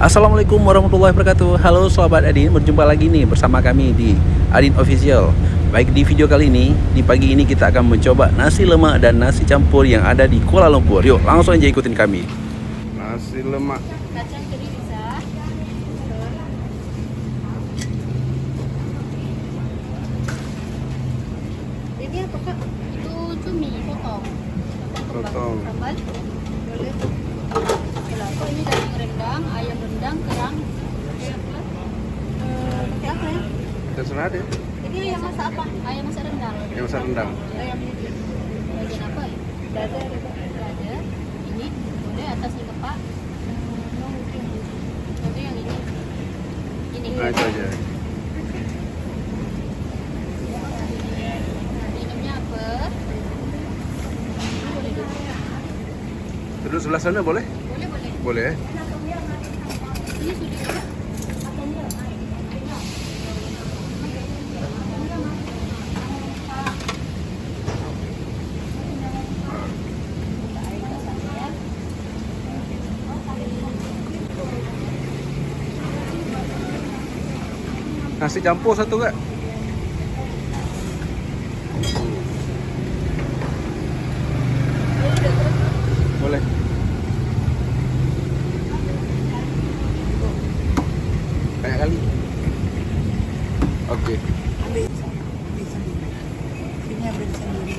Assalamualaikum warahmatullahi wabarakatuh. Halo sahabat Adin, berjumpa lagi nih bersama kami di Adin Official. Baik, di video kali ini, di pagi ini kita akan mencoba nasi lemak dan nasi campur yang ada di Kuala Lumpur. Yuk, langsung aja ikutin kami. Nasi lemak. Kacang keri bisa. Ini apa kak? Itu cumi potong. Potong. Sambal. Boleh. Kalau ini daging rendang, ayam rendang, kerang. Pakai apa ya? Terserah deh. Ini ayam masak apa? Ayam masak rendang. Yang masak rendang. Ayam ini. Bagian apa ya? Dada. Dada. Ini boleh atasnya kepak. Nanti yang ini. Ini. Nah, itu aja. Minumnya apa? Boleh dulu. Duduk sebelah sana boleh? Boleh, boleh. Boleh ya. Ini sudah. Nasi campur satu kak. Boleh. Banyak kali. Oke. Ambil sendiri. Ini ambil sendiri.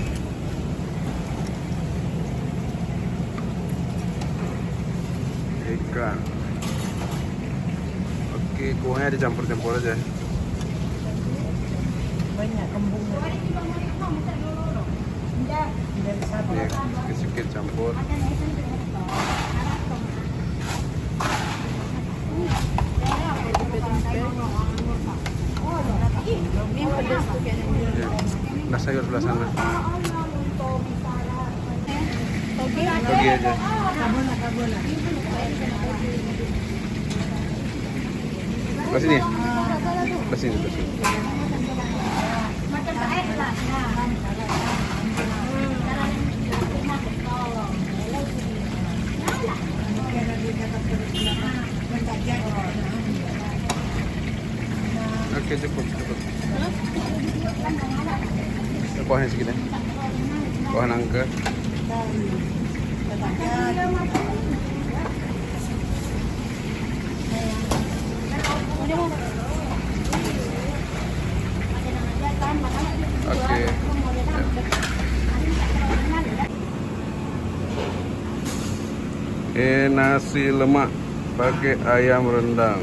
Ikan. Oke, kuahnya dicampur-campur aja. Banyak kembungnya. Dari satu. Nih, sedikit campur. Ini yang pedas tuh kayaknya. Ya. Nah, sayur sebelah sana. Toge. Togi aja. Kabola, kabola. Sebelah sini. Sebelah sini, sebelah sini. Oke, cukup, cukup. Kuahnya segini. Kuah nangka. Oke. Nasi lemak pakai ayam rendang.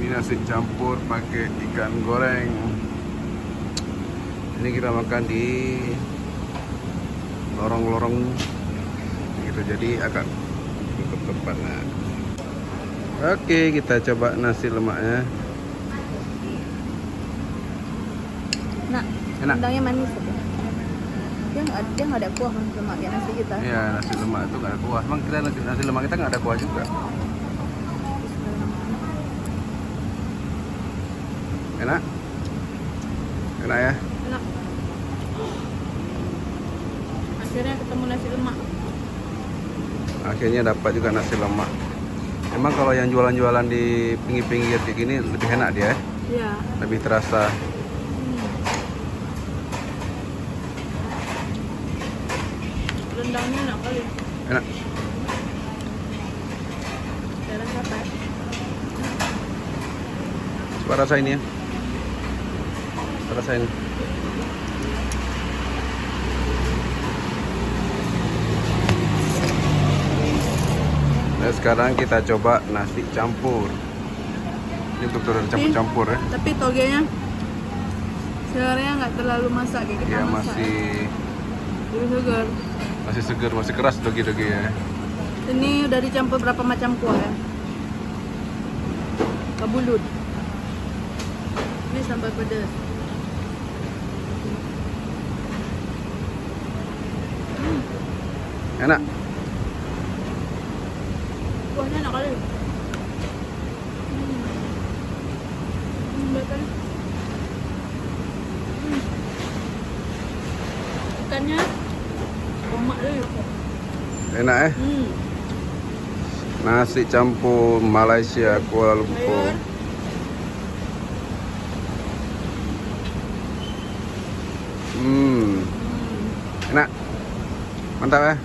Ini nasi campur pakai ikan goreng. Ini kita makan di lorong-lorong gitu, jadi agak cukup tepat. Nah. Oke, kita coba nasi lemaknya. Nah, Enak. rendangnya manis. Dia nggak ada kuah lemak kayak nasi kita. Iya, nasi lemak itu nggak ada kuah. Emang kita nasi lemak kita nggak ada kuah juga. Enak? Enak ya? Enak. Akhirnya ketemu nasi lemak. Akhirnya dapat juga nasi lemak. Emang kalau yang jualan-jualan di pinggir-pinggir kayak gini lebih enak dia, ya? Iya. Lebih terasa. Rendangnya enak kali. Enak. Saya rasa apa? Coba rasa ini ya. Rasa ini. Nah, sekarang kita coba nasi campur. Ini betul-betul ada campur-campur ya. Tapi togenya sebenarnya nggak terlalu masak kayak kita Ya masak. Lebih segar. masih segar, masih keras dogi-dogi ya. Ini udah dicampur berapa macam kuah ya? Kebulut. Ini sambal pedas. Enak. Kuahnya enak kali. Baik kali. Ikannya lemak deh. Enak ya? Nasi campur Malaysia Kuala Lumpur. Enak. Mantap ya.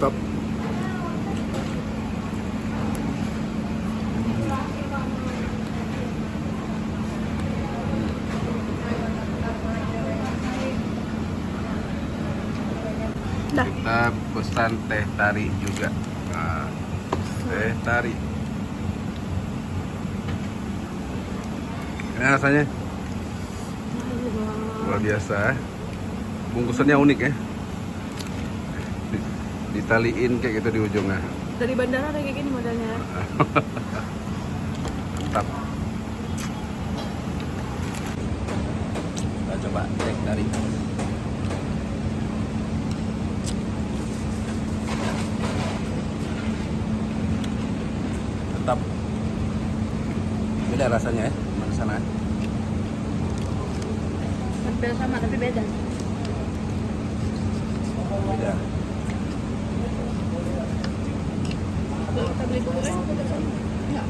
Top. Kita pesan teh tarik juga. Nah, teh tarik. Ini rasanya luar biasa. Bungkusannya unik ya. Ditaliin kayak gitu di ujungnya. Dari bandara kayak gini modelnya. Mantap. Kita coba teh tarik. Mantap. Beda rasanya ya, mana sana ya? Hampir sama tapi beda. Beda. Kalau kita beli bubur kita sama. Enggak.